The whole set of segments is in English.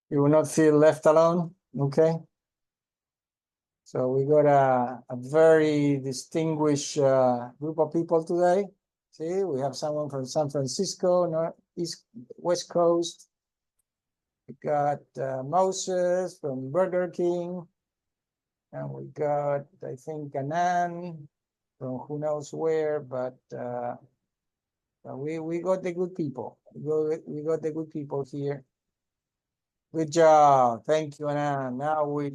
You will not feel left alone, okay? So we got a very distinguished group of people today. See, we have someone from San Francisco, West Coast. We got Moses from Burger King. And we got, I think, Anan from who knows where, but we got the good people. We got the good people here. Good job. Thank you, Anan. Now we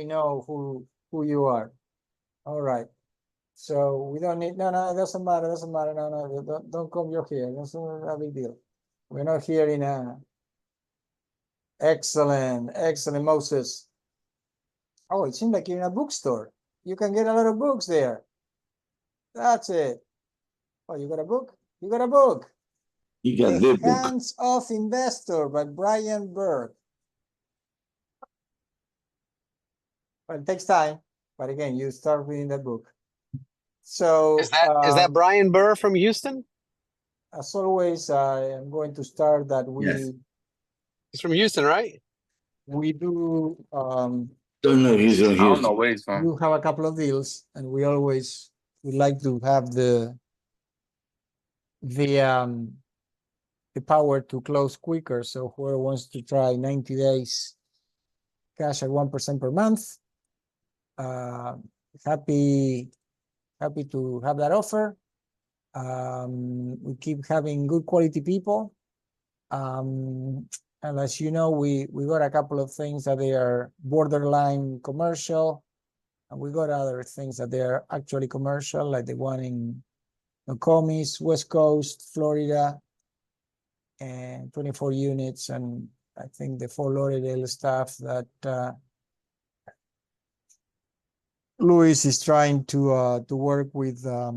know who you are. All right. So we don't need, no, it doesn't matter. No, don't come your here. That's not a big deal. We're not here in a, excellent, Moses. Oh, it seems like you're in a bookstore. You can get a lot of books there. That's it. Oh, you got a book? You got a book. You got the book. Hands-Off Investor by Brian Burke. Well, it takes time, but again, you start reading the book. So is that Brian Burr from Houston? As always, I am going to start that Yes. He's from Houston, right? we do Don't know he's on I don't know where he's from. you have a couple of deals, and we like to have the power to close quicker. So whoever wants to try 90 days cash at 1% per month, happy to have that offer. We keep having good quality people. And as you know, we got a couple of things that they are borderline commercial, and we got other things that they are actually commercial, like the one in Nokomis, West Coast, Florida, and 24 units. And I think the Fort Lauderdale stuff that Luis is trying to work with. I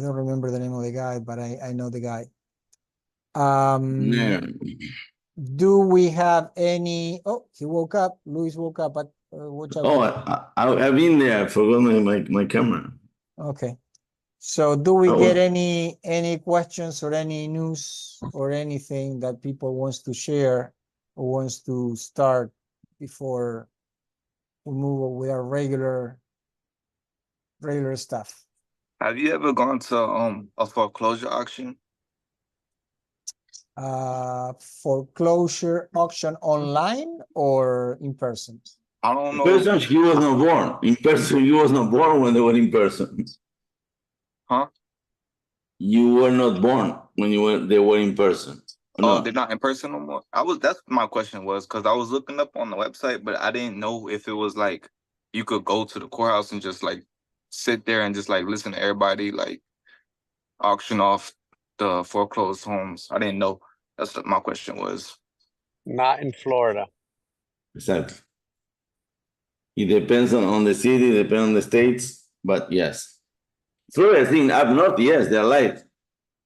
don't remember the name of the guy, but I know the guy. Yeah. Do we have any? Oh, he woke up. Luis woke up. But I've been there. I forgot my camera. Okay. So do we Oh, get any questions or any news or anything that people wants to share or wants to start before we move with our regular stuff? Have you ever gone to a foreclosure auction? Foreclosure auction online or in person? I don't know. In person, he was not born. In person, he was not born when they were in person. Huh? You were not born when they were in person. Oh, No. they're not in person no more. That's my question was because I was looking up on the website, but I didn't know if it was like you could go to the courthouse and just like sit there and just like listen to everybody like auction off the foreclosed homes. I didn't know. That's what my question was. Not in Florida. Exactly. It depends on the city, depends on the states, but yes. Florida, I think up north, yes, they're live.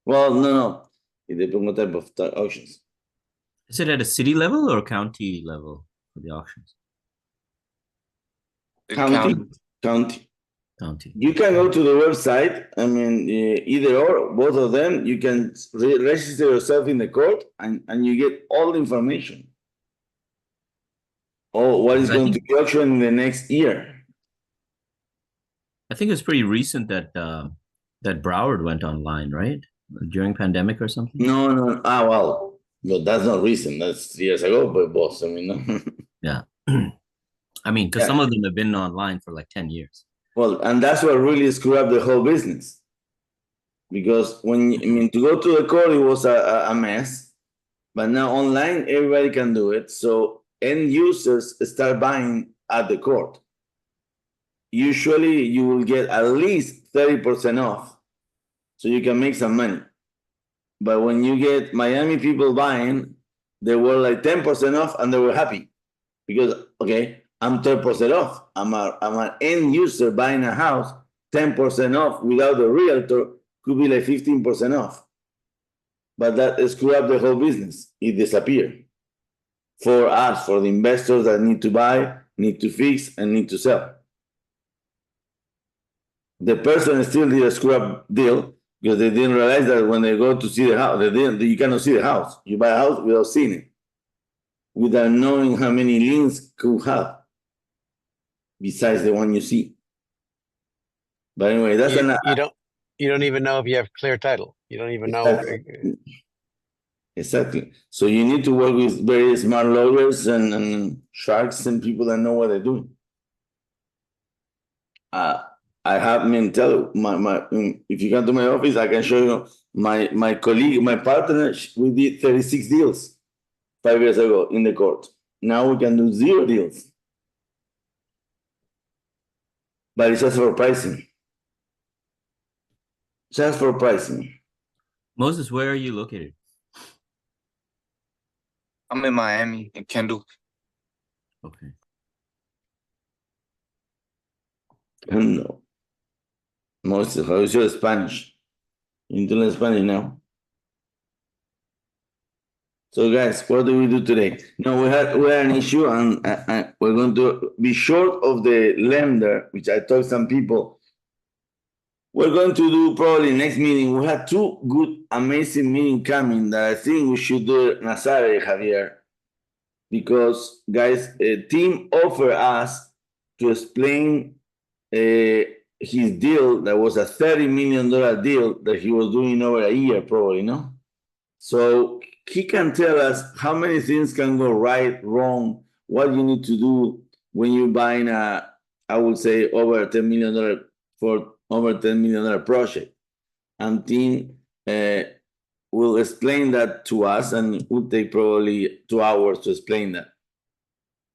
Well, no. It depends on what type of auctions. Is it at a city level or county level for the auctions? County. County. You can go to the website. I mean, either or, both of them. You can register yourself in the court, and you get all the information. Oh, what is going to be auctioned in the next year? I think it's pretty recent that that Broward went online, right? During pandemic or something? No. Well, no, that's not recent. That's years ago, but boss, I mean, no. Yeah. I mean, because some of them have been online for like 10 years. Well, and that's what really screwed up the whole business. Because to go to the court, it was a mess. But now online, everybody can do it. So end users start buying at the court. Usually, you will get at least 30% off. So you can make some money. But when you get Miami people buying, they were like 10% off and they were happy. Because, okay, I'm 10% off. I'm an end user buying a house, 10% off without the realtor could be like 15% off. But that screwed up the whole business. It disappeared. For us, for the investors that need to buy, need to fix, and need to sell. The person still did a screw up deal because they didn't realize that when they go to see the house, you cannot see the house. You buy a house without seeing it. without knowing how many liens could have besides the one you see. But anyway, that's You don't even know if you have clear title. You don't even know. Exactly. So you need to work with very smart lawyers and sharks and people that know what they're doing. I have tell if you come to my office, I can show you my colleague, my partner. We did 36 deals 5 years ago in the court. Now we can do 0 deals, but it's just for pricing. Just for pricing. Moses, where are you located? I'm in Miami, in Kendall. Okay. No. Most of how is your Spanish? You need to learn Spanish now. So guys, what do we do today? No, we had an issue, and we're going to be short of the lender, which I told some people. We're going to do probably next meeting. We had 2 good, amazing meetings coming that I think we should do it on Saturday, Javier. Because guys, a team offered us to explain his deal that was a $30 million deal that he was doing over a year, probably, no? So he can tell us how many things can go right, wrong, what you need to do when you're buying I would say, over $10 million for over $10 million project. And team will explain that to us, and it will take probably 2 hours to explain that.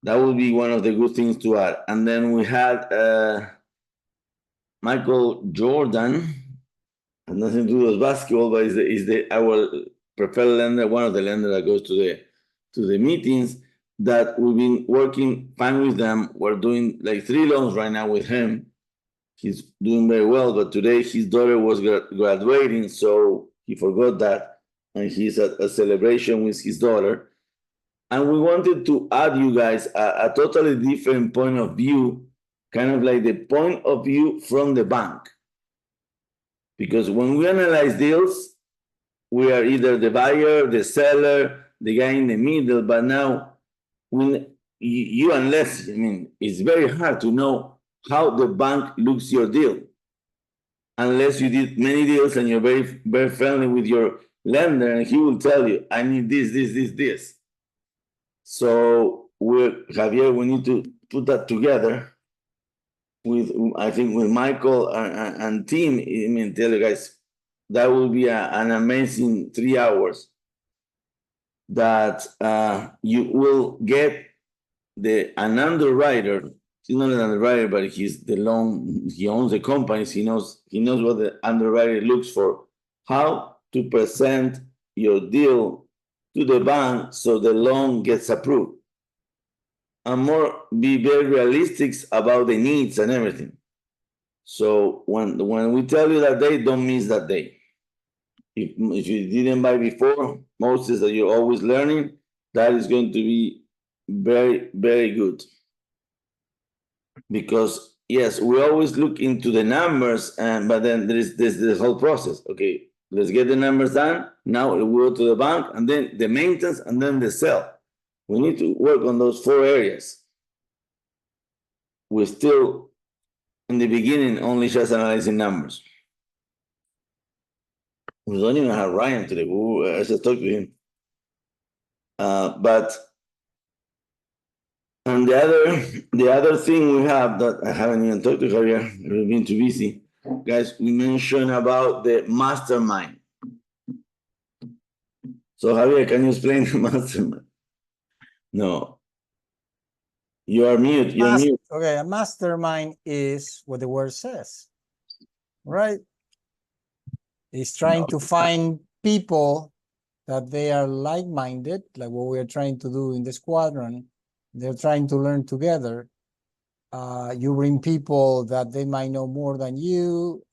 That would be one of the good things to add. And then we had Michael Jordan, has nothing to do with basketball, but is our preferred lender, one of the lenders that goes to the meetings, that we've been working fine with them. We're doing like 3 loans right now with him. He's doing very well, but today his daughter was graduating, so he forgot that, and he's at a celebration with his daughter. And we wanted to add you guys a totally different point of view, kind of like the point of view from the bank. Because when we analyze deals, we are either the buyer, the seller, the guy in the middle. But now, when you unless, it's very hard to know how the bank looks your deal. Unless you did many deals and you're very, very friendly with your lender, and he will tell you, I need this. So Javier, we need to put that together with, I think, with Michael and team. Tell you guys, that will be an amazing 3 hours that you will get an underwriter. He's not an underwriter, but he owns the companies. He knows what the underwriter looks for, how to present your deal to the bank so the loan gets approved, and be very realistic about the needs and everything. So when we tell you that day, don't miss that day. If you didn't buy before, Moses, that you're always learning, that is going to be very, very good. Because yes, we always look into the numbers, but then there's this whole process. Okay, let's get the numbers done. Now we go to the bank, and then the maintenance, and then the sale. We need to work on those 4 areas. We're still in the beginning, only just analyzing numbers. We don't even have Ryan today. I just talked to him. And the other thing we have that I haven't even talked to Javier, we've been too busy. Guys, we mentioned about the Mastermind. So Javier, can you explain the Mastermind? No. You are mute. You're mute. Okay, a mastermind is what the word says, right? It's trying to find people that they are like-minded, like what we're trying to do in the squadron. They're trying to learn together. You bring people that they might know more than you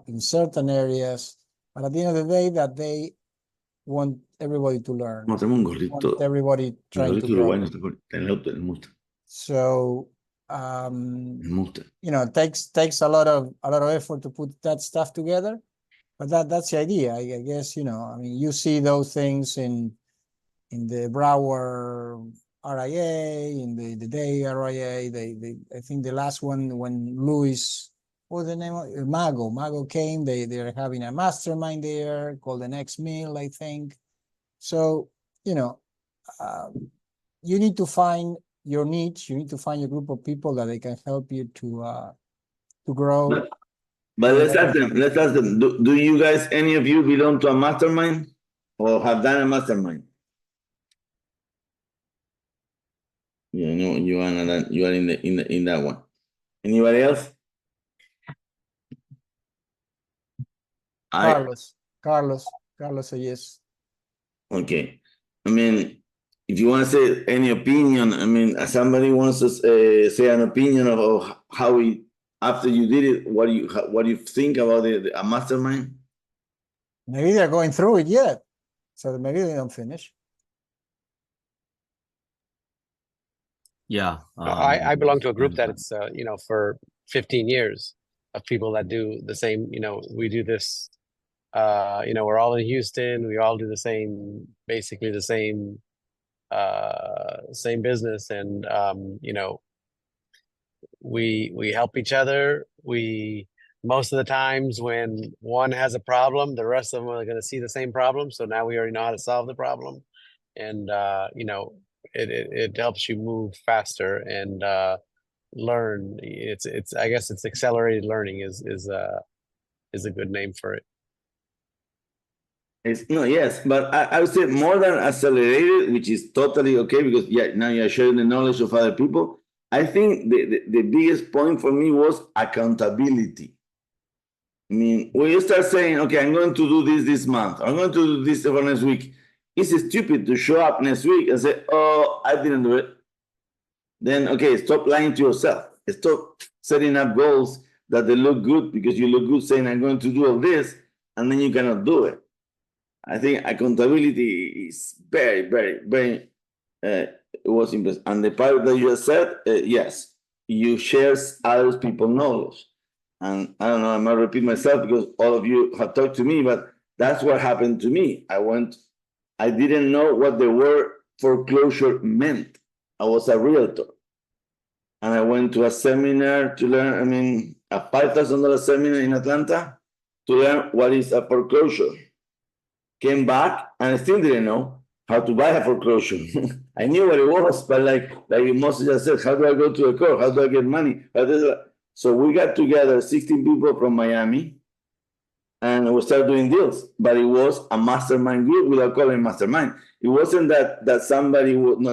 in certain areas, but at the end of the day, that they want everybody to learn. Want everybody trying to grow. So it takes a lot of effort to put that stuff together, but that's the idea. I guess you see those things in the Broward RIA, in the Day RIA. I think the last one when Louis, what was the name of it? Mago came. They're having a mastermind there called the Next Meal, I think. So you know, you need to find your niche. You need to find your group of people that they can help you to grow. But let's ask them. Let's ask them. Do you guys, any of you, belong to a mastermind or have done a mastermind? You know, you are in that one. Anybody else? Carlos said yes. Okay. I mean, if you want to say any opinion, I mean, somebody wants to say an opinion of how we, after you did it, what do you think about a mastermind? Maybe they're going through it yet, so maybe they don't finish. Yeah. I belong to a group that it's for 15 years of people that do the same. We do this. We're all in Houston. We all do the same, basically the same business, and we help each other. We most of the times when one has a problem, the rest of them are going to see the same problem. So now we already know how to solve the problem, and it helps you move faster and learn. It's I guess it's accelerated learning is a good name for it. It's no, yes, but I would say more than accelerated, which is totally okay because now you're sharing the knowledge of other people. I think the biggest point for me was accountability. I mean, when you start saying, okay, I'm going to do this month, I'm going to do this for next week, it's stupid to show up next week and say, oh, I didn't do it. Then, okay, stop lying to yourself. Stop setting up goals that they look good because you look good saying, I'm going to do all this, and then you cannot do it. I think accountability is very, very, very, it was impressive. And the part that you said, yes, you share other people's knowledge. And I don't know, I might repeat myself because all of you have talked to me, but that's what happened to me. I didn't know what the word foreclosure meant. I was a realtor. And I went to a seminar to learn, a $5,000 seminar in Atlanta to learn what is a foreclosure. Came back and I still didn't know how to buy a foreclosure. I knew what it was, but like Moses just said, how do I go to a court? How do I get money? So we got together 16 people from Miami and we started doing deals, but it was a mastermind group without calling mastermind. It wasn't that somebody would,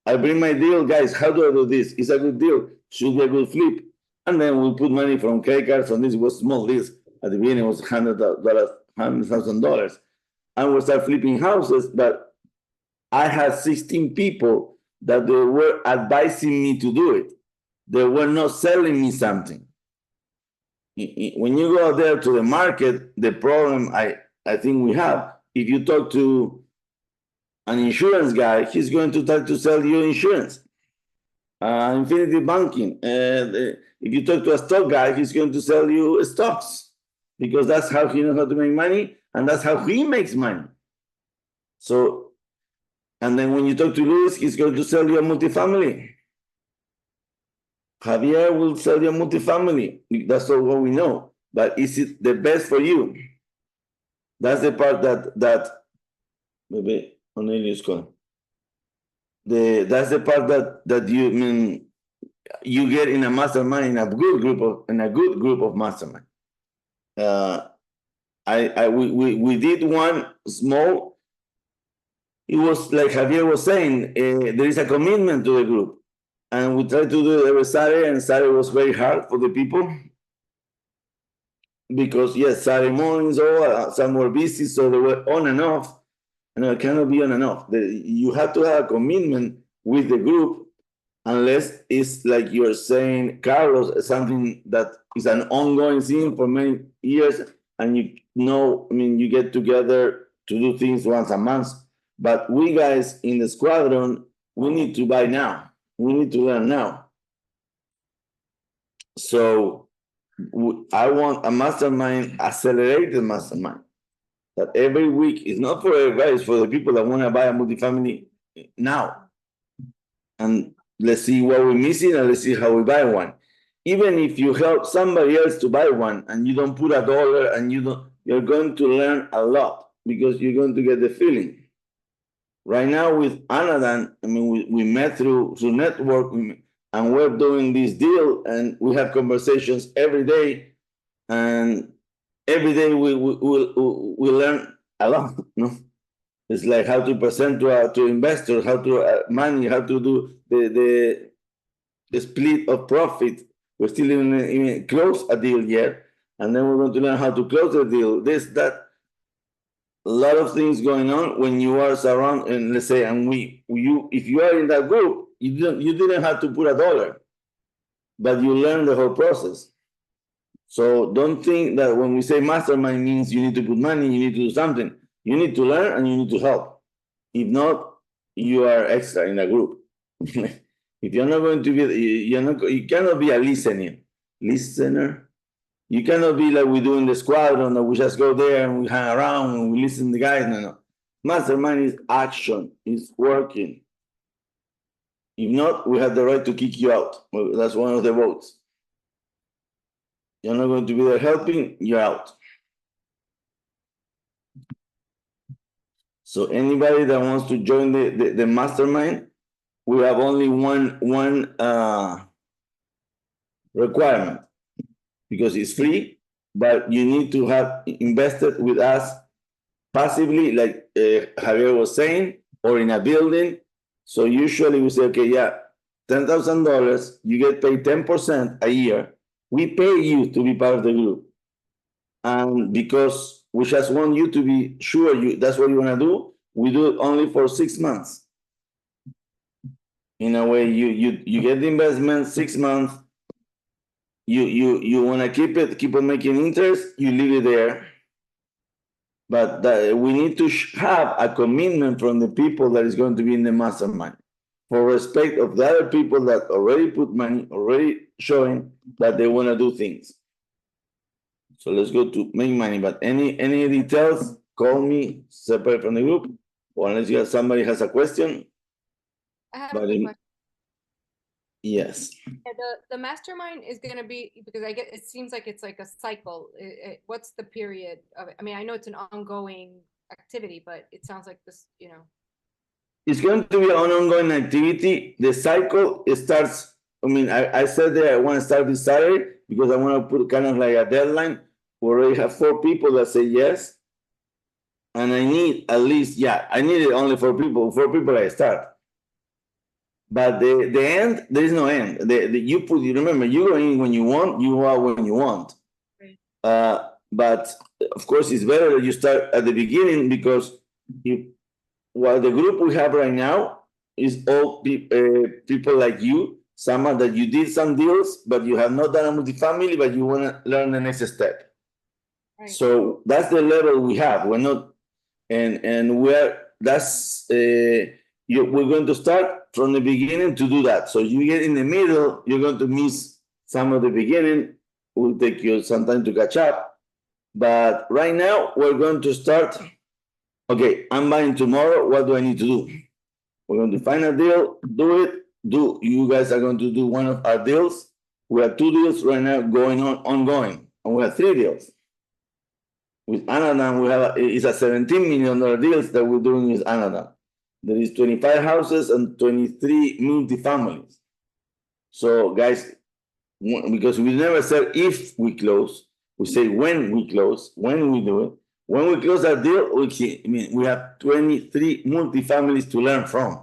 I bring my deal, guys, how do I do this? It's a good deal, should be a good flip. And then we put money from credit cards on this. It was small deals. At the beginning, it was $100,000. And we start flipping houses, but I had 16 people that they were advising me to do it. They were not selling me something. When you go out there to the market, the problem I think we have, if you talk to an insurance guy, he's going to try to sell you insurance. Infinity banking. If you talk to a stock guy, he's going to sell you stocks because that's how he knows how to make money and that's how he makes money. So, and then when you talk to Luis, he's going to sell you a multifamily. Javier will sell you a multifamily. That's all what we know. But is it the best for you? That's the part that maybe Cornelius calling. That's the part that you get in a mastermind, in a good group of mastermind. We did one small. It was like Javier was saying, there is a commitment to the group. And we try to do it every Saturday, and Saturday was very hard for the people. Because yes, Saturday mornings, some were busy, so they were on and off. And it cannot be on and off. You have to have a commitment with the group, unless it's like you're saying, Carlos, something that is an ongoing thing for many years, and you get together to do things once a month. But we guys in the squadron, we need to buy now. We need to learn now. So I want a mastermind, accelerated mastermind. that every week is not for everybody, it's for the people that want to buy a multifamily now. And let's see what we're missing and let's see how we buy one. Even if you help somebody else to buy one and you don't put $1 and you're going to learn a lot because you're going to get the feeling. Right now with Anadan, I mean, we met through network and we're doing this deal and we have conversations every day. And every day we learn a lot. No? It's like how to present to investors, how to manage, how to do the split of profit. We're still even close a deal yet, and then we're going to learn how to close the deal. This, that, a lot of things going on when you are surrounded, and let's say, and if you are in that group, you didn't have to put $1, but you learn the whole process. So don't think that when we say mastermind means you need to put money, you need to do something. You need to learn and you need to help. If not, you are extra in a group. If you're not going to be, you cannot be a listener. You cannot be like we do in the squadron, that we just go there and we hang around and we listen to the guys. No. Mastermind is action, it's working. If not, we have the right to kick you out. Well, that's one of the votes. You're not going to be there helping, you're out. So anybody that wants to join the mastermind, we have only one requirement, because it's free, but you need to have invested with us passively, like Javier was saying, or in a building. So usually we say, okay, yeah, $10,000, you get paid 10% a year. We pay you to be part of the group. And because we just want you to be sure that's what you want to do, we do it only for 6 months. In a way, you get the investment 6 months. You want to keep on making interest, you leave it there. But we need to have a commitment from the people that is going to be in the mastermind, for respect of the other people that already put money, already showing that they want to do things. So let's go to make money. But any details, call me separate from the group, or unless somebody has a question. I have a quick question. Yes. Yeah, the mastermind is going to be, because it seems like it's like a cycle. What's the period of it? I mean, I know it's an ongoing activity, but it sounds like this, It's going to be an ongoing activity. The cycle, it starts, I mean, I said that I want to start this Saturday because I want to put kind of like a deadline. We already have 4 people that say yes. And I need at least, I need it only 4 people. 4 people I start. But the end, there is no end. You remember, you go in when you want, you go out when you want. Right. But of course, it's better that you start at the beginning, because while the group we have right now is all people like you, someone that you did some deals, but you have not done a multifamily, but you want to learn the next step. Right. So that's the level we have. We're not, and we're going to start from the beginning to do that. So you get in the middle, you're going to miss some of the beginning. It will take you some time to catch up. But right now, we're going to start. Okay, I'm buying tomorrow. What do I need to do? We're going to find a deal, do it. You guys are going to do one of our deals. We have 2 deals right now ongoing, and we have 3 deals. With Anadan, it's a $17 million deals that we're doing with Anadan. There is 25 houses and 23 multifamilies. So guys, because we never said if we close, we say when we close, when we do it. When we close that deal, we have 23 multifamilies to learn from,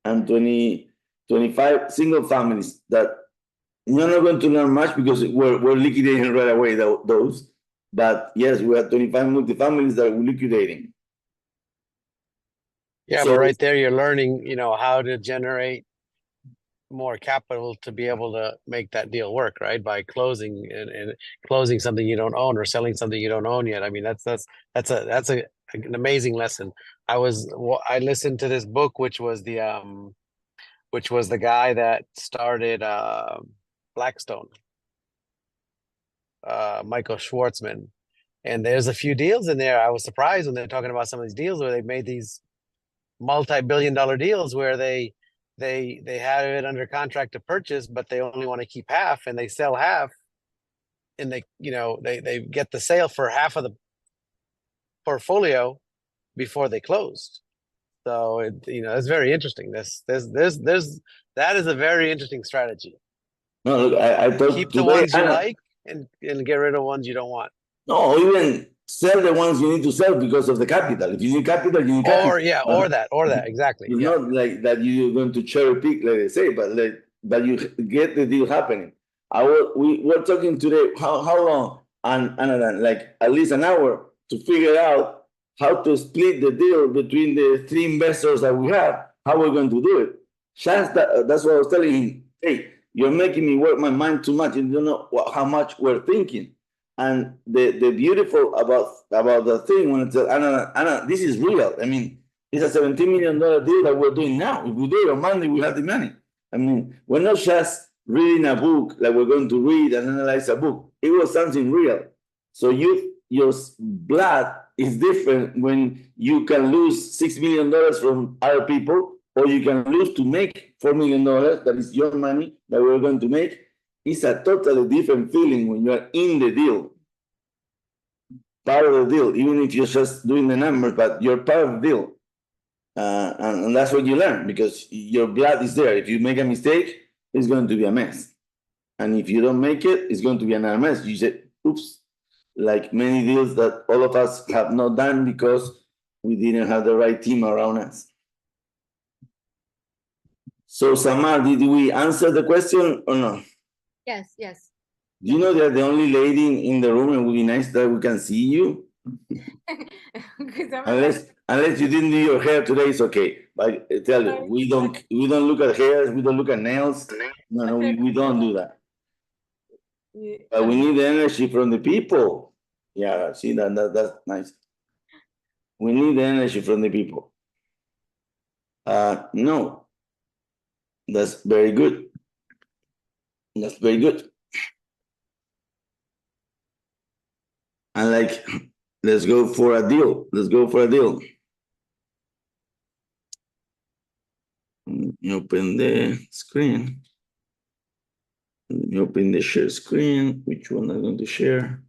and 25 single families that you're not going to learn much because we're liquidating right away those. But yes, we have 25 multifamilies that we're liquidating. Yeah, so, but right there, you're learning, how to generate more capital to be able to make that deal work, right? By closing and closing something you don't own, or selling something you don't own yet. I mean, that's an amazing lesson. I listened to this book, which was the guy that started Blackstone, Michael Schwartzman. And there's a few deals in there. I was surprised when they're talking about some of these deals where they've made these multi-billion-dollar deals where they have it under contract to purchase, but they only want to keep half, and they sell half, and they get the sale for half of the portfolio before they closed. So it's very interesting. That is a very interesting strategy. No, look, I thought Keep the today, ones you Anna, like and get rid of ones you don't want. no, even sell the ones you need to sell because of the capital. If you need capital, you need capital. Or that exactly. It's Yeah. not like that you're going to cherry pick, like they say, but you get the deal happening. We were talking today how long and like at least an hour to figure out how to split the deal between the three investors that we have, how we're going to do it. That's what I was telling him. Hey, you're making me work my mind too much. You don't know how much we're thinking. And the beautiful about the thing when it's Anna, this is real. I mean, it's a $17 million deal that we're doing now. If we do it on Monday, we have the money. I mean, we're not just reading a book like we're going to read and analyze a book. It was something real. So your blood is different when you can lose $6 million from other people, or you can lose to make $4 million. That is your money that we're going to make. It's a totally different feeling when you're in the deal. Part of the deal, even if you're just doing the numbers, but you're part of the deal. And that's what you learn, because your blood is there. If you make a mistake, it's going to be a mess. And if you don't make it, it's going to be another mess. You say, oops, like many deals that all of us have not done because we didn't have the right team around us. So, Samar, did we answer the question or no? Yes. Do you know that the only lady in the room, and it would be nice that we can see you? Unless you didn't do your hair today, it's okay. But I tell you, we don't look at hairs, we don't look at nails. No, we don't do that. But we need the energy from the people. Yeah, see that's nice. We need the energy from the people. No, that's very good. That's very good. And like, let's go for a deal. Let's go for a deal. Open the screen. Let me open the share screen. Which one I'm going to share?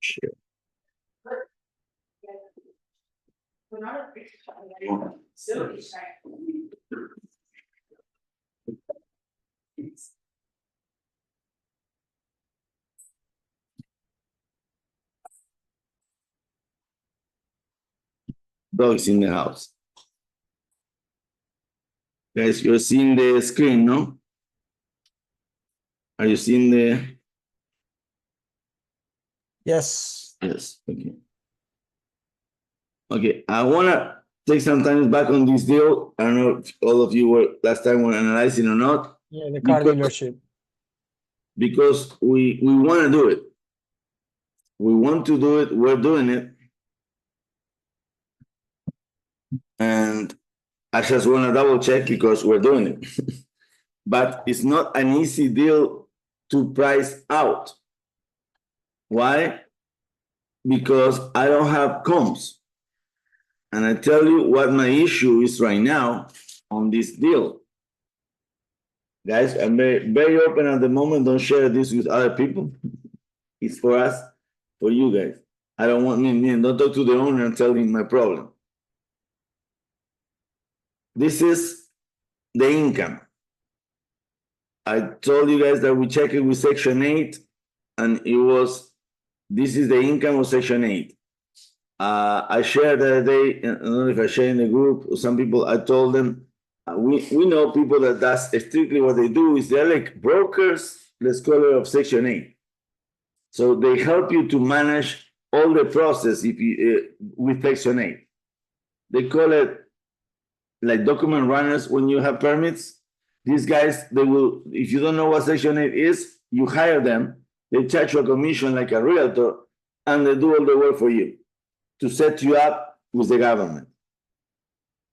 Share. Dogs in the house. Guys, you're seeing the screen, no? Are you seeing the? Yes. Yes, okay. Okay, I wanna take some time back on this deal. I don't know if all of you were last time were analyzing or not. Yeah, the car dealership. Because we want to do it. We want to do it, we're doing it. And I just want to double check because we're doing it. But it's not an easy deal to price out. Why? Because I don't have comps. And I tell you what my issue is right now on this deal. Guys, I'm very open at the moment. Don't share this with other people. It's for us, for you guys. I don't want don't talk to the owner and tell him my problem. This is the income. I told you guys that we checked it with Section 8, and this is the income of Section 8. I shared the other day, I don't know if I shared in the group, some people, I told them, we know people that's strictly what they do is they're like brokers, let's call it, of Section 8. So they help you to manage all the process with Section 8. They call it like document runners when you have permits. These guys, they will, if you don't know what Section 8 is, you hire them, they charge you a commission like a realtor, and they do all the work for you to set you up with the government.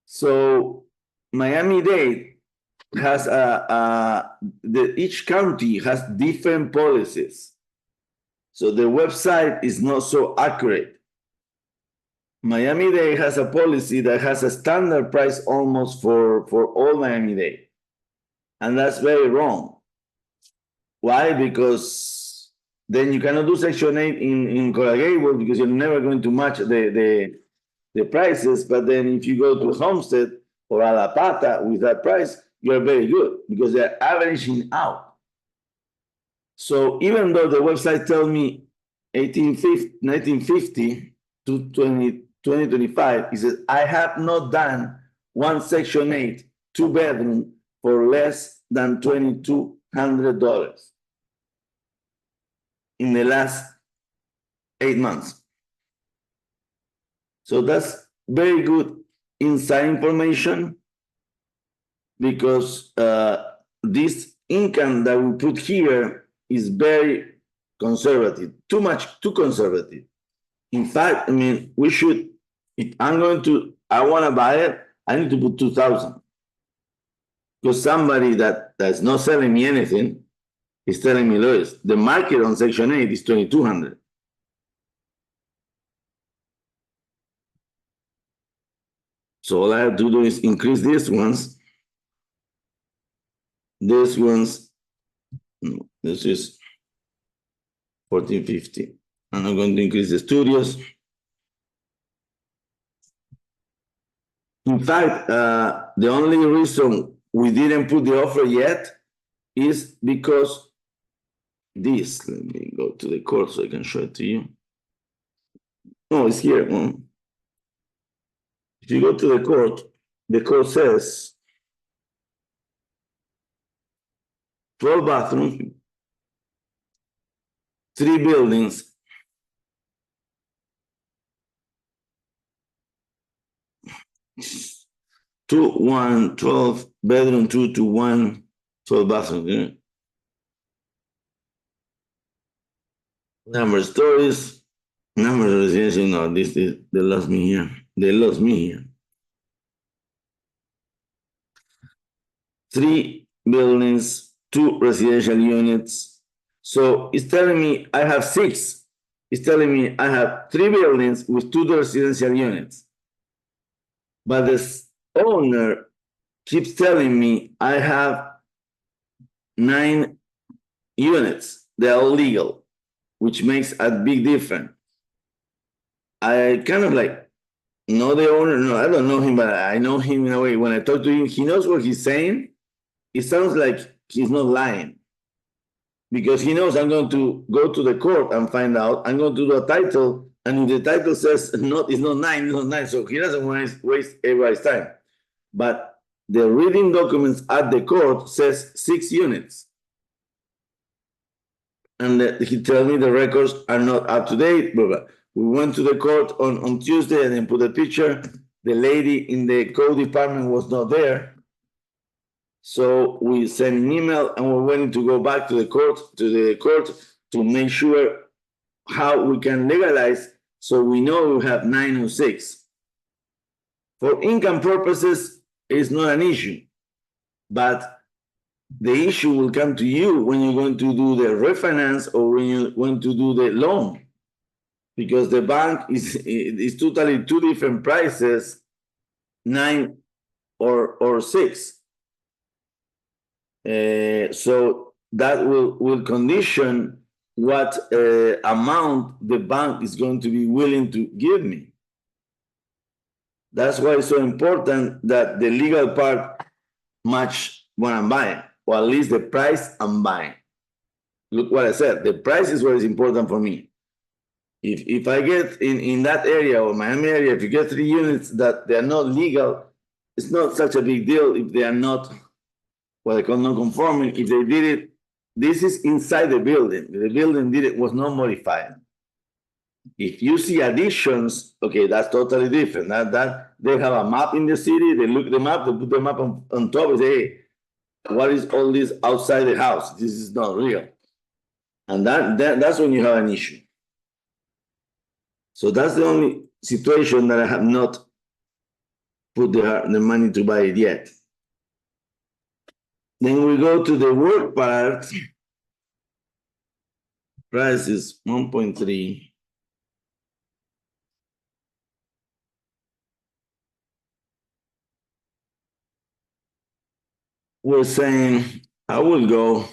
So Miami-Dade has each county has different policies. So the website is not so accurate. Miami-Dade has a policy that has a standard price almost for all Miami-Dade. And that's very wrong. Why? Because then you cannot do Section 8 in Coral Gables because you're never going to match the prices. But then if you go to Homestead or Alapata with that price, you're very good because they're averaging out. So even though the website tells me 1950 to 2025, it says, I have not done one Section 8, 2-bedroom for less than $2,200 in the last 8 months. So that's very good inside information because this income that we put here is very conservative, too conservative. In fact, I mean, we should, if I want to buy it, I need to put 2,000. Because somebody that's not selling me anything is telling me, Luis, the market on Section 8 is 2,200. So all I have to do is increase these ones. This one's, no, this is 1450. I'm not going to increase the studios. In fact, the only reason we didn't put the offer yet is because this, let me go to the court so I can show it to you. No, it's here. If you go to the court says 12 bathrooms, 3 buildings, two, 1, 12 bedroom, 2 to 1, 12 bathroom. Yeah? Number of stories, number of residential. No, they lost me here. They lost me here. 3 buildings, 2 residential units. So it's telling me I have 6. It's telling me I have 3 buildings with 2 residential units. But the owner keeps telling me I have 9 units. They're all legal, which makes a big difference. I kind of like know the owner. No, I don't know him, but I know him in a way. When I talk to him, he knows what he's saying. It sounds like he's not lying because he knows I'm going to go to the court and find out. I'm going to do a title, and if the title says it's not 9, it's not 9, so he doesn't want to waste everybody's time. But the reading documents at the court says 6 units. And he tells me the records are not up to date. Blah, blah. We went to the court on Tuesday and then put a picture. The lady in the code department was not there. So we sent an email and we're waiting to go back to the court to make sure how we can legalize so we know we have 906. For income purposes, it's not an issue. But the issue will come to you when you're going to do the refinance or when you're going to do the loan. Because the bank is totally 2 different prices, 9 or 6. So that will condition what amount the bank is going to be willing to give me. That's why it's so important that the legal part match what I'm buying, or at least the price I'm buying. Look what I said. The price is what is important for me. If I get in that area or Miami area, if you get 3 units that they are not legal, it's not such a big deal if they are not what I call non-conforming. If they did it, this is inside the building. The building was not modified. If you see additions, okay, that's totally different. That they have a map in the city, they look the map, they put the map on top and say, hey, what is all this outside the house? This is not real. And that's when you have an issue. So that's the only situation that I have not put the money to buy it yet. Then we go to the work part. Price is 1.3. We're saying I will go.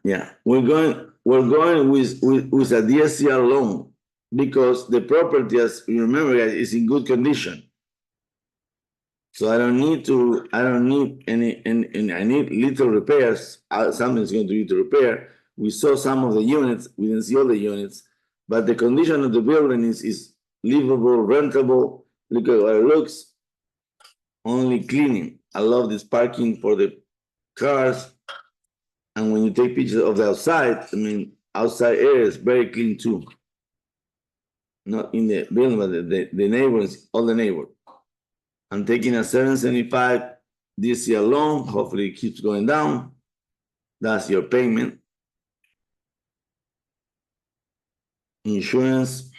Yeah, we're going with a DSCR loan because the property, as you remember, guys, is in good condition. So I don't need any, I need little repairs. Something's going to be to repair. We saw some of the units, we didn't see all the units, but the condition of the building is livable, rentable. Look at what it looks. Only cleaning. I love this parking for the cars. And when you take pictures of the outside, I mean, outside area is very clean too. Not in the building, but the neighbors, all the neighbors. I'm taking a 775 this year loan. Hopefully it keeps going down. That's your payment. Insurance.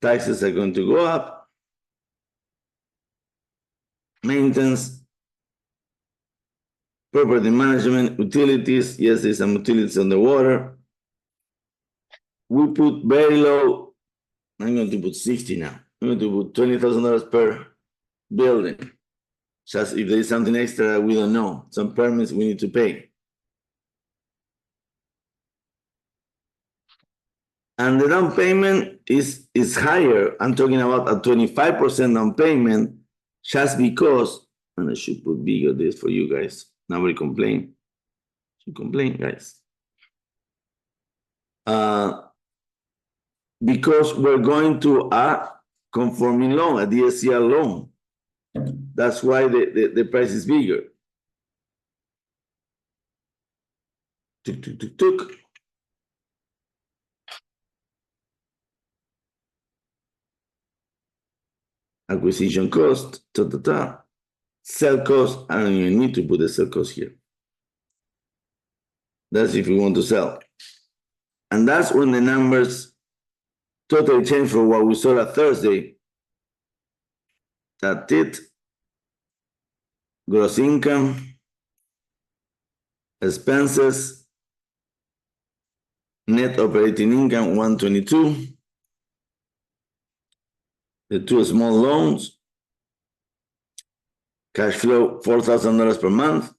Taxes are going to go up. Maintenance. Property management, utilities. Yes, there's some utilities on the water. We put very low. I'm going to put 60 now. I'm going to put $20,000 per building. Just if there is something extra, we don't know. Some permits we need to pay. And the down payment is higher. I'm talking about a 25% down payment just because, and I should put bigger this for you guys. Nobody complain. You complain, guys. Because we're going to a conforming loan, a DSCR loan. That's why the price is bigger. Tuk. Acquisition cost, Sell cost, I don't even need to put the sell cost here. That's if you want to sell. And that's when the numbers totally change from what we saw last Thursday. That's it. Gross income, expenses, net operating income 122. The two small loans, cash flow $4,000 per month,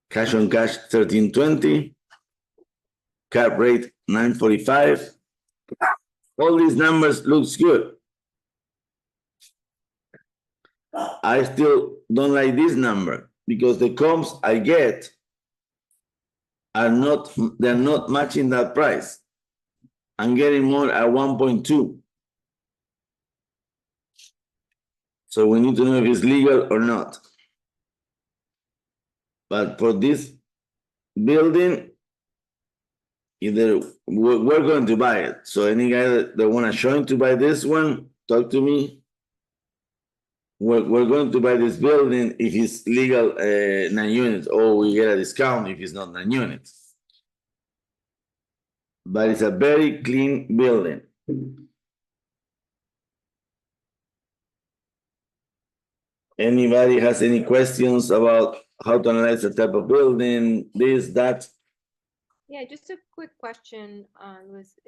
cash on cash 1320, cap rate 945. All these numbers looks good. I still don't like this number because the comps I get are they're not matching that price. I'm getting more at 1.2. So we need to know if it's legal or not. But for this building, either we're going to buy it. So any guy that want to join to buy this one, talk to me. We're going to buy this building if it's legal 9 units, or we get a discount if it's not 9 units. But it's a very clean building. Anybody has any questions about how to analyze the type of building, this, that? Yeah, just a quick question, Luis.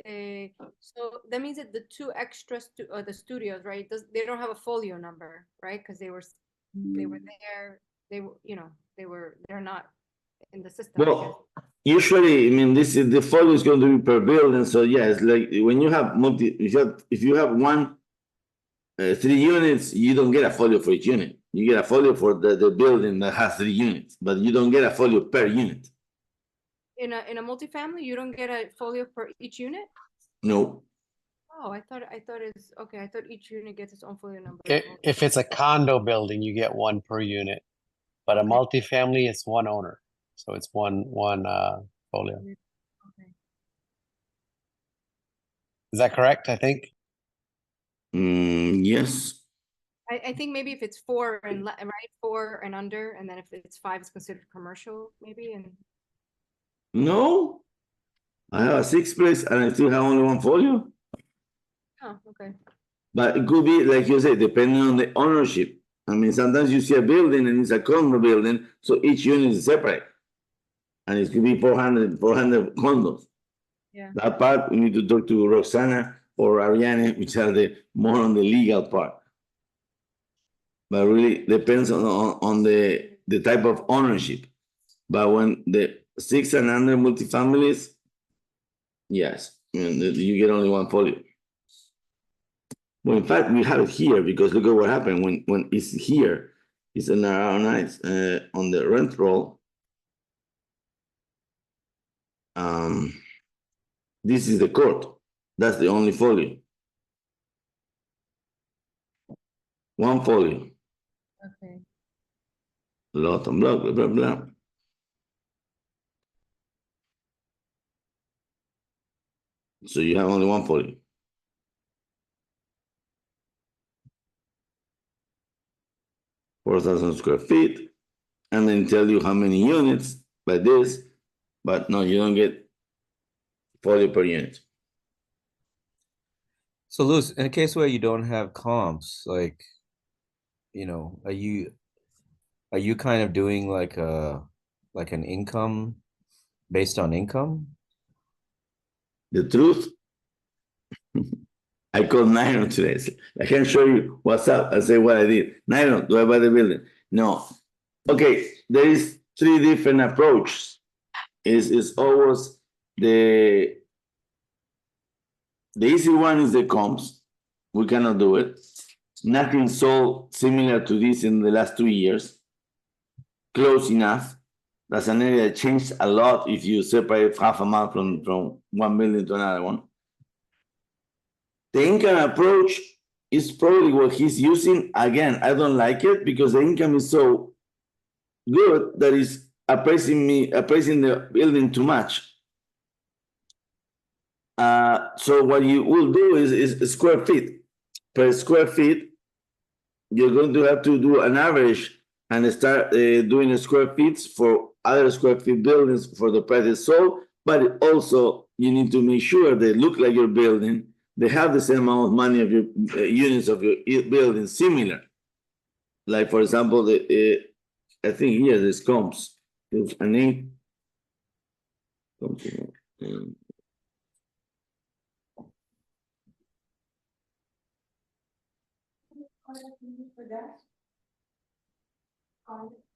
So that means that the two extra the studios, right? They don't have a folio number, right? Because they were there. They're not in the system. Well, usually, I mean, this is the folio is going to be per building. So yeah, it's like when you have if you have 3 units, you don't get a folio for each unit. You get a folio for the building that has 3 units, but you don't get a folio per unit. In a multifamily, you don't get a folio per each unit? No. Oh, I thought it's okay. I thought each unit gets its own folio number. If it's a condo building, you get one per unit, but a multifamily, it's one owner. So it's one folio. Okay. Is that correct? I think. Yes. I think maybe if it's 4 and right 4 and under, and then if it's 5, it's considered commercial, maybe. And No. I have a 6 place and I still have only one folio. oh, okay. But it could be, like you said, depending on the ownership. I mean, sometimes you see a building and it's a condo building, so each unit is separate. And it could be 400 condos. Yeah. That part, we need to talk to Roxana or Ariane, which are the more on the legal part. But really depends on the type of ownership. But when the 6 and under multifamilies, yes, you get only one folio. Well, in fact, we have it here because look at what happened when it's here. It's on our nights on the rent roll. This is the court. That's the only folio. One folio. Okay. Lot and blah, blah, blah, blah. So you have only one folio. 4,000 square feet, and then tell you how many units by this, but no, you don't get folio per unit. So Luz, in a case where you don't have comps, like, you know, are you kind of doing like an income based on income? The truth, I called Nairo today. I can show you what's up. I say what I did. Nairo, do I buy the building? No. Okay, there is 3 different approaches. Is always the easy one is the comps. We cannot do it. Nothing sold similar to this in the last 2 years. Close enough. That's an area that changed a lot if you separate half a mile from 1 building to another one. The income approach is probably what he's using. Again, I don't like it because the income is so good that is appraising the building too much. So what you will do is square feet. Per square feet, you're going to have to do an average and start doing the square feet for other square feet buildings for the price is sold, but also you need to make sure they look like your building. They have the same amount of money of your units of your building similar. Like for example, I think here this comps. There's an 8.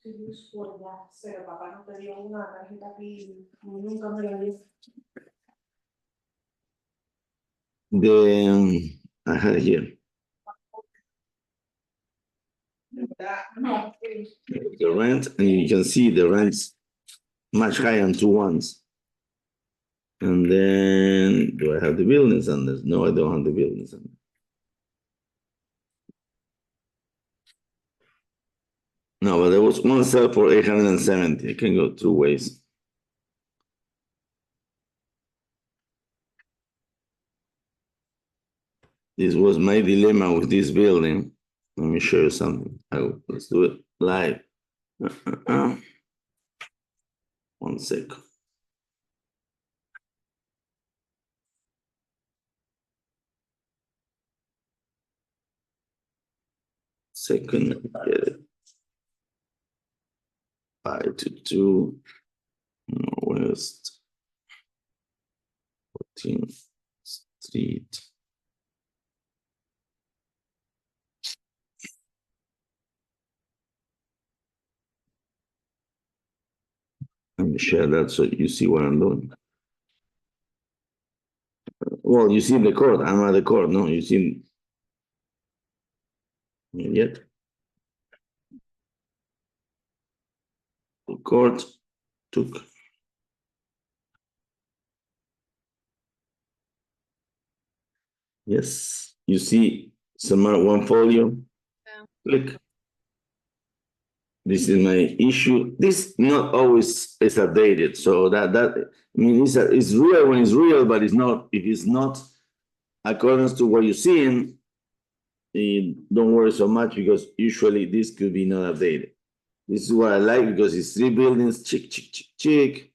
To use for that. Pero papá no te dio una tarjeta aquí, nunca me la dio. I had it here. The rent, and you can see the rent's much higher on 2 ones. And then, do I have the buildings on this? No, I don't have the buildings on this. No, but there was one sale for 870. I can go 2 ways. This was my dilemma with this building. Let me show you something. Let's do it live. 1 second. Second, get it. 522 West 14th Street. Let me share that so you see what I'm doing. Well, you see the court. I'm at the court. No, you see. Yet. The court took. Yes, you see some one folio. Yeah. Click. This is my issue. This not always is updated. So that I mean it's real when it's real, but it's not if it's not according to what you're seeing. Don't worry so much because usually this could be not updated. This is what I like because it's 3 buildings, chick.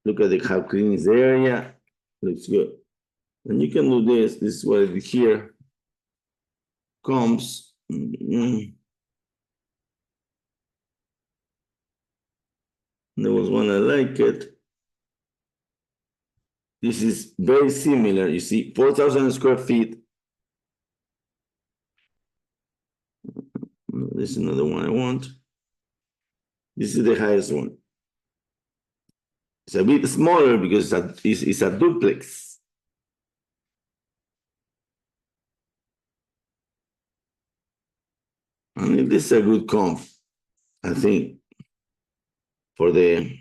Look at how clean is the area. Looks good. And you can do this. This is what I did here. Comes. There was one I like it. This is very similar. You see, 4,000 square feet. This is another one I want. This is the highest one. It's a bit smaller because it's a duplex. And this is a good comp, I think, for the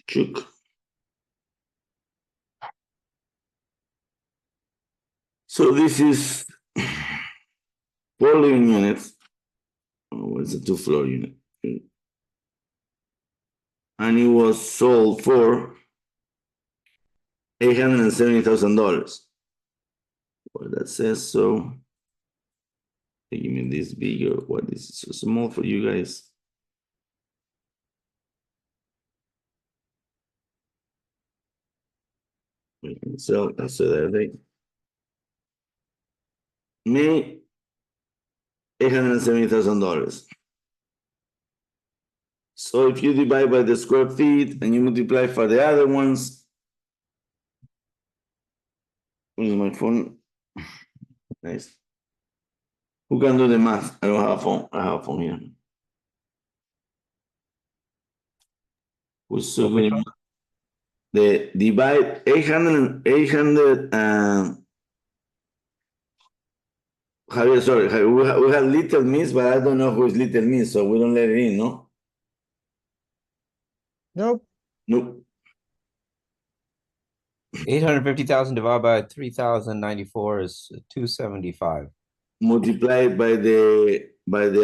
chuk. So this is 4 living units. Oh, it's a 2-floor unit. And it was sold for $870,000. Well, that says so. Give me this bigger. What is it so small for you guys? So that's the thing. Me, $870,000. So if you divide by the square feet and you multiply for the other ones, where's my phone? Nice. Who can do the math? I don't have a phone. I have a phone here. Who's so Which good? one? The divide 800, Javier, sorry, we have Little Miss, but I don't know who is Little Miss, so we don't let it in, no? Nope. Nope. 850,000 divided by 3,094 is 275. Multiplied by the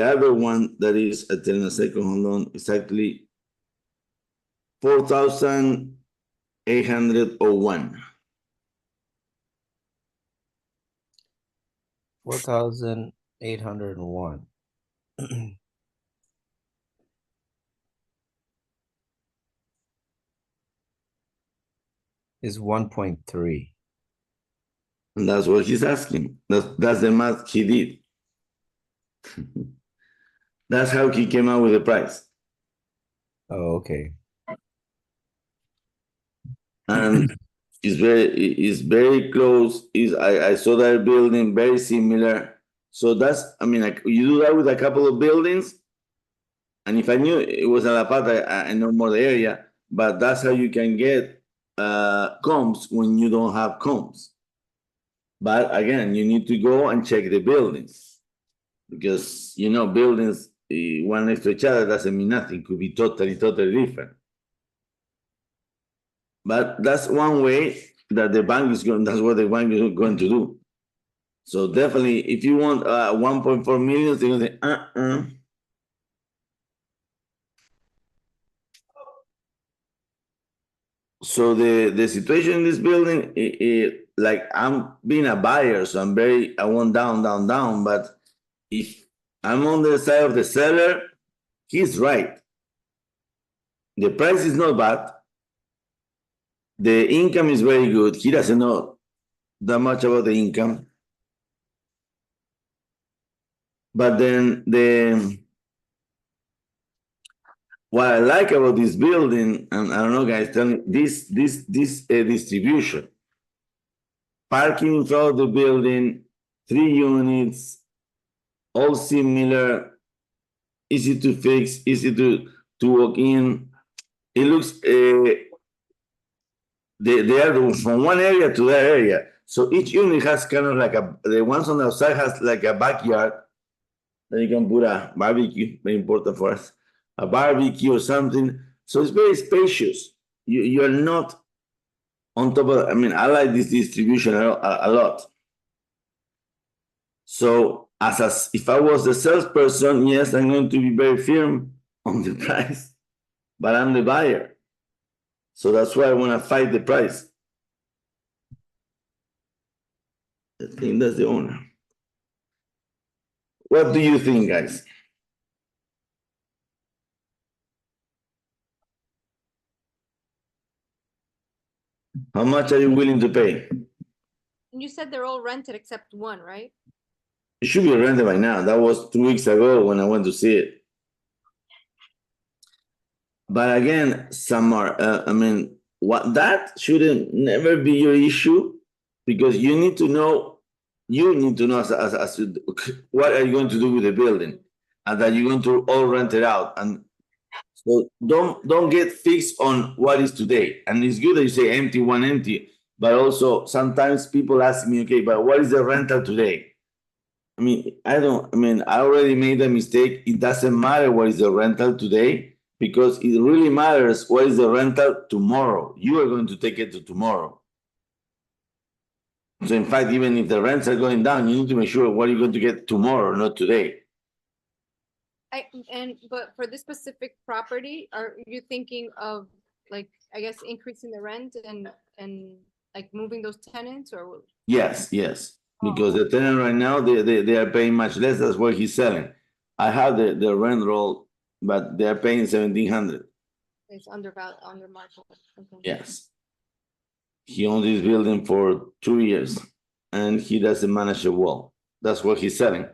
other one that is, I'll tell you in a second, hold on, exactly 4,801. 4,801 is 1.3. And that's what he's asking. That's the math he did. That's how he came out with the price. Oh, okay. And it's very close. I saw that building very similar. So that's, I mean, like, you do that with a couple of buildings. And if I knew it was a La Pata, I know more the area, but that's how you can get comps when you don't have comps. But again, you need to go and check the buildings because, you know, buildings one next to each other doesn't mean nothing. Could be totally different. But that's one way that the bank is going, that's what the bank is going to do. So definitely, if you want 1.4 million, they're going to say, So the situation in this building, like I'm being a buyer, so I want down. But if I'm on the side of the seller, he's right. The price is not bad. The income is very good. He doesn't know that much about the income. But then what I like about this building, and I don't know, guys, tell me this distribution. Parking in front of the building, 3 units, all similar, easy to fix, easy to walk in. It looks they are from one area to that area. So each unit has kind of like the ones on the outside has like a backyard that you can put a barbecue, very important for us, a barbecue or something. So it's very spacious. You are not on top of, I mean, I like this distribution a lot. So if I was the salesperson, yes, I'm going to be very firm on the price, but I'm the buyer. So that's why I want to fight the price. I think that's the owner. What do you think, guys? How much are you willing to pay? You said they're all rented except one, right? It should be rented by now. That was 2 weeks ago when I went to see it. But again, Samar, I mean, what that shouldn't never be your issue, because you need to know as what are you going to do with the building, and that you're going to all rent it out. And so don't get fixed on what is today. And it's good that you say empty, one empty, but also sometimes people ask me, okay, but what is the rental today? I mean, I already made a mistake. It doesn't matter what is the rental today, because it really matters what is the rental tomorrow. You are going to take it to tomorrow. So in fact, even if the rents are going down, you need to make sure what you're going to get tomorrow, not today. But for this specific property, are you thinking of like, I guess, increasing the rent and like moving those tenants, or? Yes, because the tenant right now, they are paying much less. That's what he's selling. I have the rent roll, but they are paying 1,700. It's under market. Okay. Yes. He owns this building for 2 years, and he doesn't manage it well. That's what he's selling.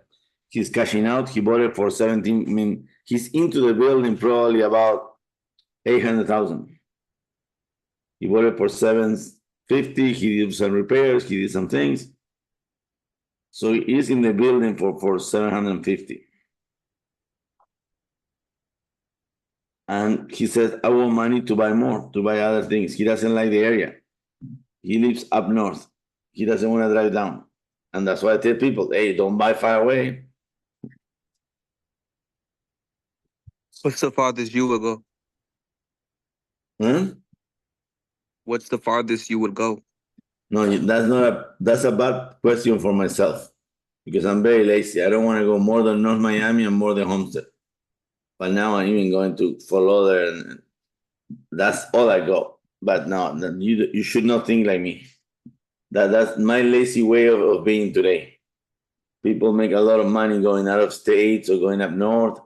He's cashing out. He bought it for 17. I mean, he's into the building probably about 800,000. He bought it for 750. He did some repairs. He did some things. So he's in the building for 750. And he says, I want money to buy more, to buy other things. He doesn't like the area. He lives up north. He doesn't want to drive down. And that's why I tell people, hey, don't buy far away. What's the farthest you would go? Huh? What's the farthest you would go? No, that's a bad question for myself, because I'm very lazy. I don't want to go more than North Miami and more than Homestead. But now I'm even going to follow there, and that's all I go. But no, you should not think like me. That's my lazy way of being today. People make a lot of money going out of states or going up north.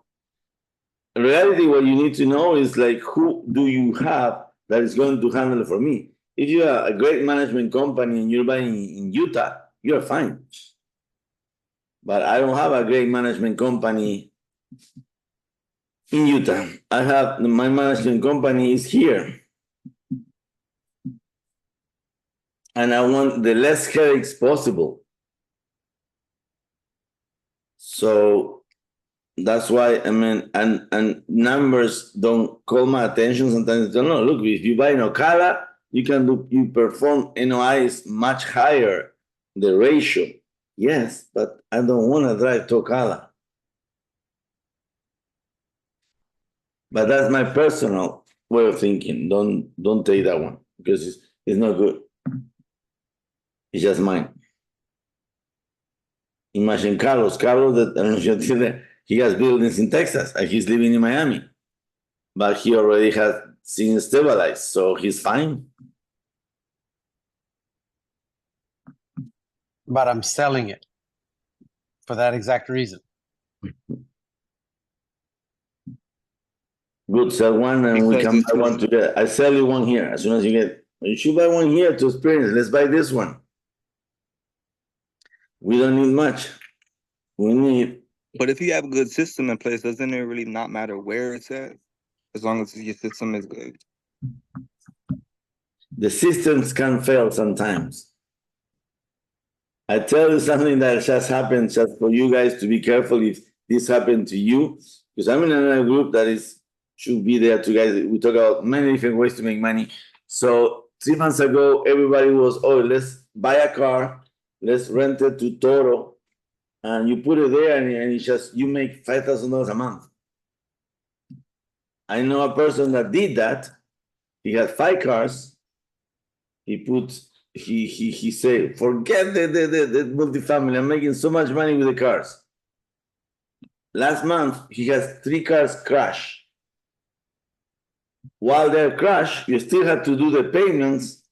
In reality, what you need to know is like, who do you have that is going to handle it for me? If you are a great management company and you're buying in Utah, you're fine. But I don't have a great management company in Utah. My management company is here. And I want the less headaches possible. So that's why, I mean, and numbers don't call my attention sometimes. I don't know. Look, if you buy in Ocala, you perform NOIs much higher, the ratio. Yes, but I don't want to drive to Ocala. But that's my personal way of thinking. Don't take that one, because it's not good. It's just mine. Imagine Carlos, that he has buildings in Texas and he's living in Miami, but he already has seen stabilized, so he's fine. But I'm selling it for that exact reason. Good, sell one and we Because can it's buy one together. I sell you one here as soon as you get. You should buy one here to experience. Let's buy this one. We don't need much. We need. But if you have a good system in place, doesn't it really not matter where it's at? As long as your system is good. The systems can fail sometimes. I tell you something that just happened, just for you guys to be careful if this happened to you, because I'm in another group that should be there to guys. We talk about many different ways to make money. So 3 months ago, everybody was, oh, let's buy a car, let's rent it to Toro, and you put it there, and it's just, you make $5,000 a month. I know a person that did that. He had 5 cars. He said, forget the multifamily. I'm making so much money with the cars. Last month, he has 3 cars crash. While they're crashed, you still have to do the payments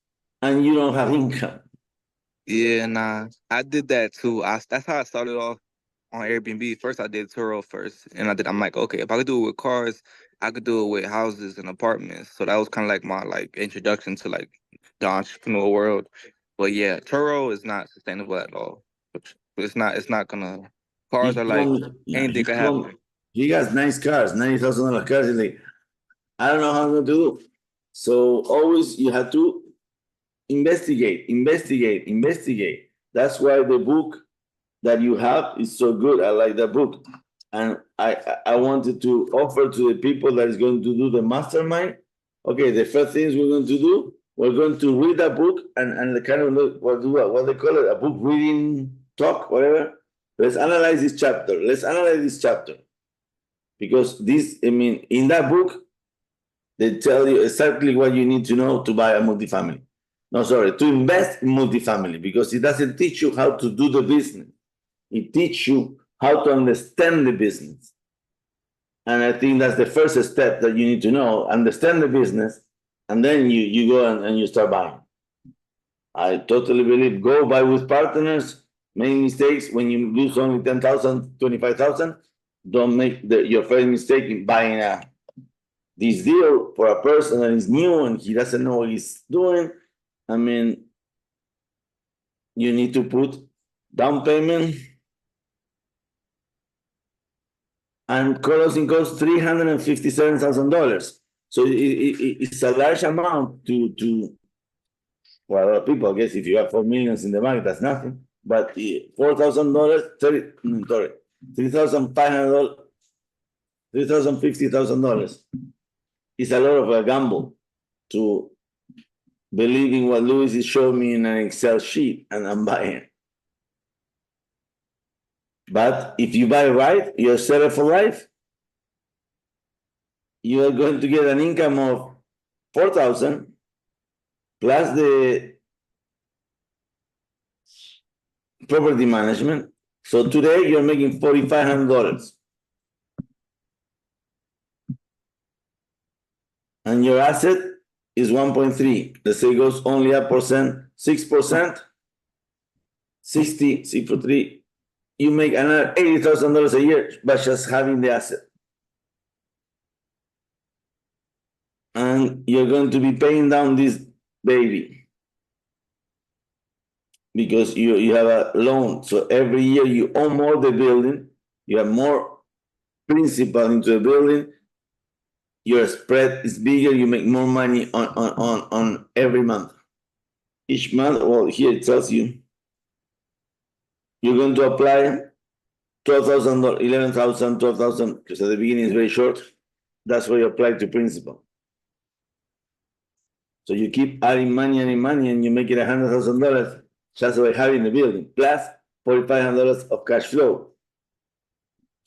and you don't have income. Yeah, nah. I did that too. That's how I started off on Airbnb. First, I did Turo first. And I'm like, okay, if I could do it with cars, I could do it with houses and apartments. So that was kind of like my introduction to like the entrepreneurial world. But yeah, Turo is not sustainable at all. It's not gonna. Cars are like anything could happen. He has nice cars, $90,000 cars. He's like, I don't know how I'm going to do. So always you have to investigate. That's why the book that you have is so good. I like that book. And I wanted to offer to the people that is going to do the mastermind. Okay, the first things we're going to do, we're going to read that book and the kind of what they call it, a book reading talk, whatever. Let's analyze this chapter. Because this, I mean, in that book, they tell you exactly what you need to know to buy a multifamily. No, sorry, to invest in multifamily, because it doesn't teach you how to do the business. It teaches you how to understand the business. And I think that's the first step that you need to know, understand the business, and then you go and you start buying. I totally believe go buy with partners. Make mistakes when you lose only 10,000, 25,000. Don't make your first mistake in buying this deal for a person that is new and he doesn't know what he's doing. I mean, you need to put down payment and closing costs $357,000. So it's a large amount to for a lot of people. I guess if you have 4 million in the bank, that's nothing. But $4,000, $3,500, $350,000 is a lot of a gamble to believe in what Luis is showing me in an Excel sheet and I'm buying. But if you buy right, you're set for life. You are going to get an income of 4,000 plus the property management. So today you're making $4,500. And your asset is 1.3. Let's say it goes only up 6%, 60, 6 for 3. You make another $80,000 a year by just having the asset. And you're going to be paying down this baby because you have a loan. So every year you own more the building, you have more principal into the building, your spread is bigger, you make more money on every month. Each month, well, here it tells you you're going to apply $12,000, $11,000, $12,000, because at the beginning it's very short. That's where you apply to principal. So you keep adding money, and you make it $100,000 just by having the building, plus $4,500 of cash flow.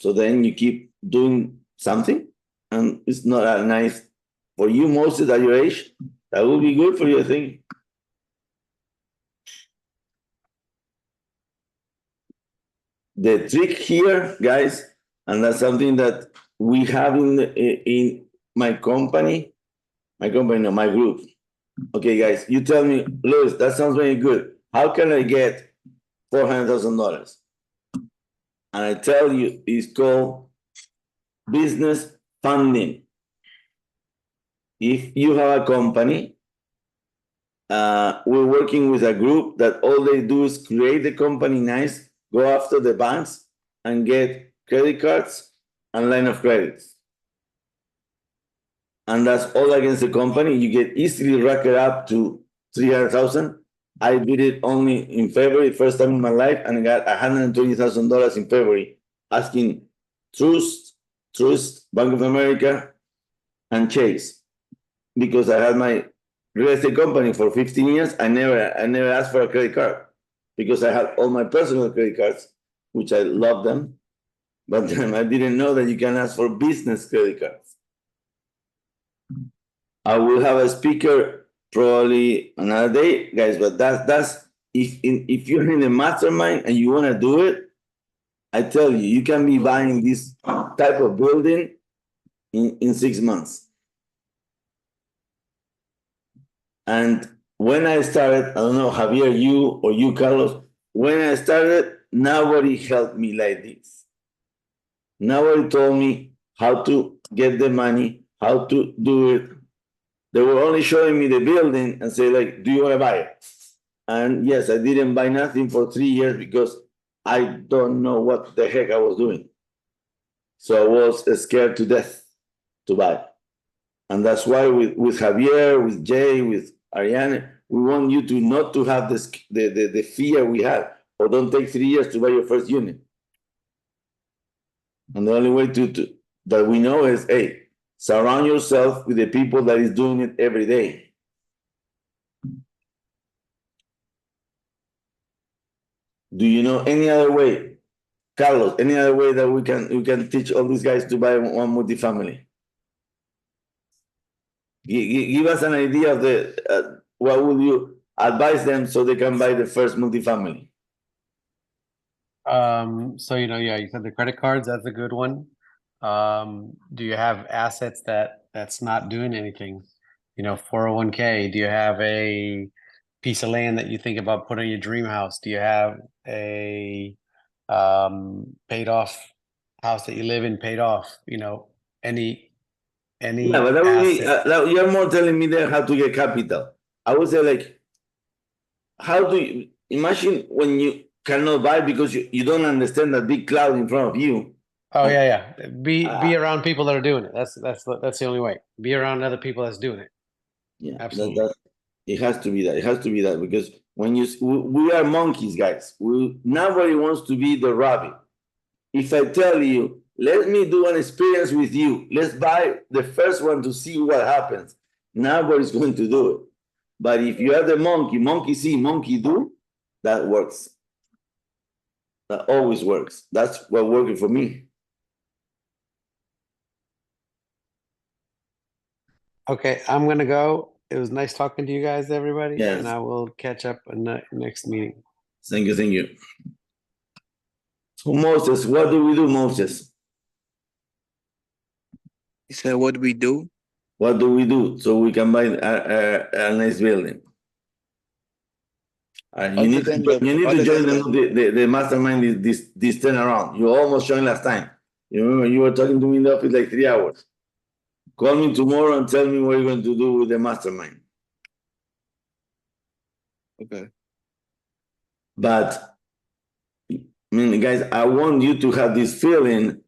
So then you keep doing something, and it's not that nice for you, mostly at your age. That would be good for you, I think. The trick here, guys, and that's something that we have in my company. My group. Okay, guys, you tell me, Luis, that sounds very good. How can I get $400,000? And I tell you, it's called business funding. If you have a company, we're working with a group that all they do is create the company nice, go after the banks, and get credit cards and line of credits. And that's all against the company. You get easily racked up to 300,000. I did it only in February, first time in my life, and I got $120,000 in February, asking Trust, Bank of America, and Chase, because I had my real estate company for 15 years. I never asked for a credit card because I had all my personal credit cards, which I love them, but then I didn't know that you can ask for business credit cards. I will have a speaker probably another day, guys, but that's if you're in the mastermind and you want to do it, I tell you, you can be buying this type of building in 6 months. And when I started, I don't know, Javier, you or you, Carlos, when I started, nobody helped me like this. Nobody told me how to get the money, how to do it. They were only showing me the building and say, like, do you want to buy it? And yes, I didn't buy nothing for 3 years because I don't know what the heck I was doing. So I was scared to death to buy. And that's why with Javier, with Jay, with Ariane, we want you to not to have this the fear we had, or don't take 3 years to buy your first unit. And the only way to that we know is, hey, surround yourself with the people that is doing it every day. Do you know any other way, Carlos? Any other way that we can teach all these guys to buy one multifamily? Give us an idea of the what would you advise them so they can buy the first multifamily? So yeah, you said the credit cards, that's a good one. Do you have assets that's not doing anything? 401k, do you have a piece of land that you think about putting in your dream house? Do you have a paid off house that you live in paid off? Any Yeah, but that would be, asset. you're more telling me there how to get capital. I would say, like, how do you imagine when you cannot buy because you don't understand that big cloud in front of you? Oh yeah. Be around people that are doing it. That's the only way. Be around other people that's doing it. Yeah, Absolutely. it has to be that. It has to be that, because when we are monkeys, guys. Nobody wants to be the rabbit. If I tell you, let me do an experience with you, let's buy the first one to see what happens, nobody's going to do it. But if you have the monkey see, monkey do, that works. That always works. That's what working for me. Okay, I'm gonna go. It was nice talking to you guys, everybody. Yes. And I will catch up in the next meeting. Thank you. So Moses, what do we do, Moses? You said, what do we do? What do we do so we can buy a nice building? You need to join the mastermind this turnaround. You almost joined last time. You remember you were talking to me in the office like 3 hours. Call me tomorrow and tell me what you're going to do with the mastermind. Okay. But I mean, guys, I want you to have this feeling,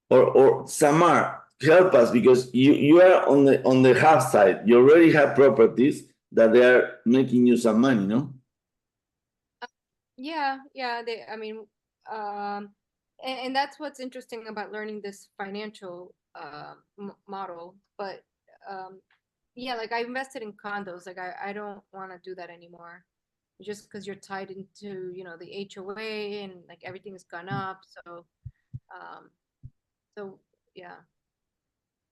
or Samar, help us, because you are on the half side. You already have properties that they are making you some money, no? Yeah, and that's what's interesting about learning this financial model. But yeah, like I invested in condos. Like I don't want to do that anymore, just because you're tied into the HOA and like everything has gone up. So yeah.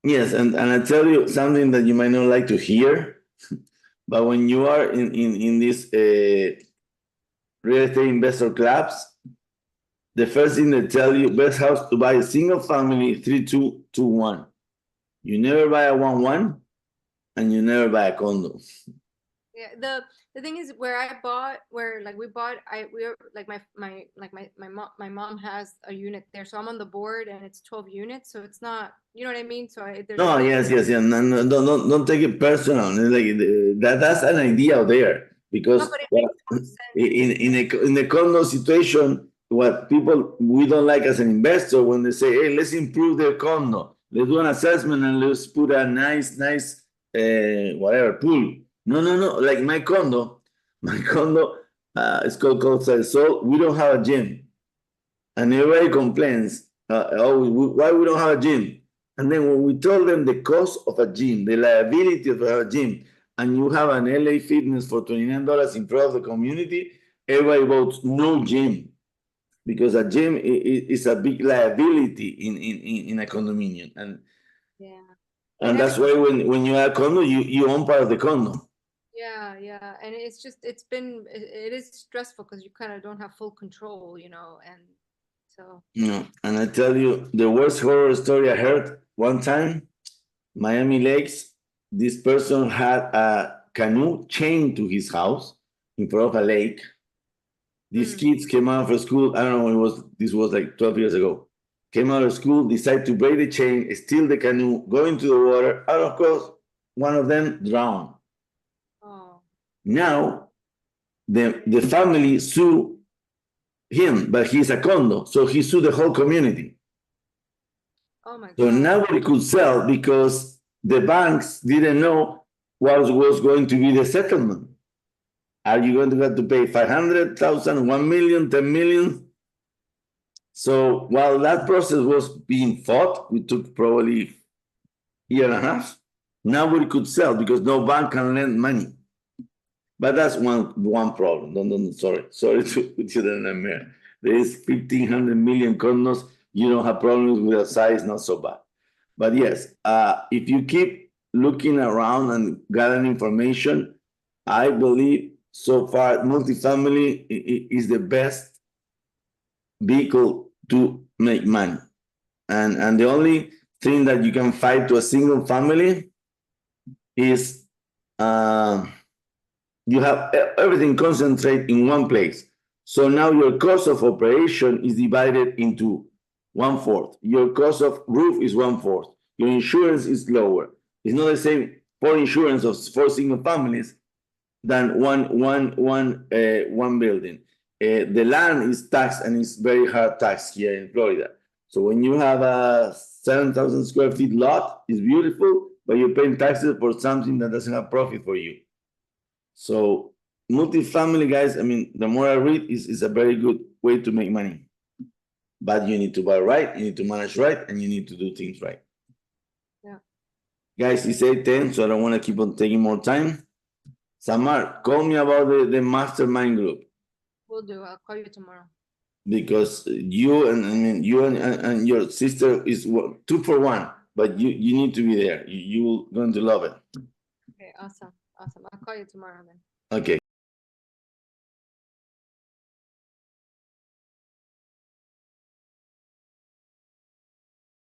Yes, and I tell you something that you might not like to hear, but when you are in these real estate investor clubs, the first thing they tell you, best house to buy a single family 3221. You never buy a 1-1, and you never buy a condo. Yeah, the thing is, where we bought, we were like my mom has a unit there, so I'm on the board, and it's 12 units, so it's not, you know what I mean. So there's No, yes. No, don't take it personal. Like that's an idea out there, because in the condo situation, what people we don't like as an investor, when they say, hey, let's improve their condo, let's do an assessment and let's put a nice whatever pool. No. Like my condo it's called so we don't have a gym, and everybody complains, why we don't have a gym. And then when we told them the cost of a gym, the liability of a gym, and you have an LA Fitness for $29 in front of the community, everybody votes no gym, because a gym is a big liability in a condominium. And yeah, and that's why when you have a condo, you own part of the condo. Yeah, and it is stressful because you kind of don't have full control, and so. No, and I tell you, the worst horror story I heard one time, Miami Lakes, this person had a canoe chained to his house in front of a lake. These kids came out of school, I don't know when this was like 12 years ago. Came out of school, decided to break the chain, steal the canoe, go into the water, and of course, one of them drowned. Oh. Now, the family sued him, but he's a condo, so he sued the whole community. Oh my God. So nobody could sell because the banks didn't know what was going to be the settlement. Are you going to have to pay 500,000, 1 million, 10 million? So while that process was being fought, it took probably year and a half. Now we could sell because no bank can lend money. But that's one problem. Sorry to put you the nightmare. There is 1,500 million condos. You don't have problems with the size, not so bad. But yes, if you keep looking around and gathering information, I believe so far multifamily is the best vehicle to make money. And the only thing that you can fight to a single family is you have everything concentrate in one place. So now your cost of operation is divided into 1/4. Your cost of roof is 1/4. Your insurance is lower. It's not the same for insurance of 4 single families than one building. The land is taxed and it's very hard tax here in Florida. So when you have a 7,000 square feet lot, it's beautiful, but you're paying taxes for something that doesn't have profit for you. So multifamily, guys, I mean, the more I read, is a very good way to make money. But you need to buy right, you need to manage right, and you need to do things right. Yeah. Guys, it's 8:10, so I don't want to keep on taking more time. Samar, call me about the mastermind group. Will do. I'll call you tomorrow. Because you and your sister is 2 for 1, but you need to be there. You're going to love it. Okay, awesome. I'll call you tomorrow then. Okay.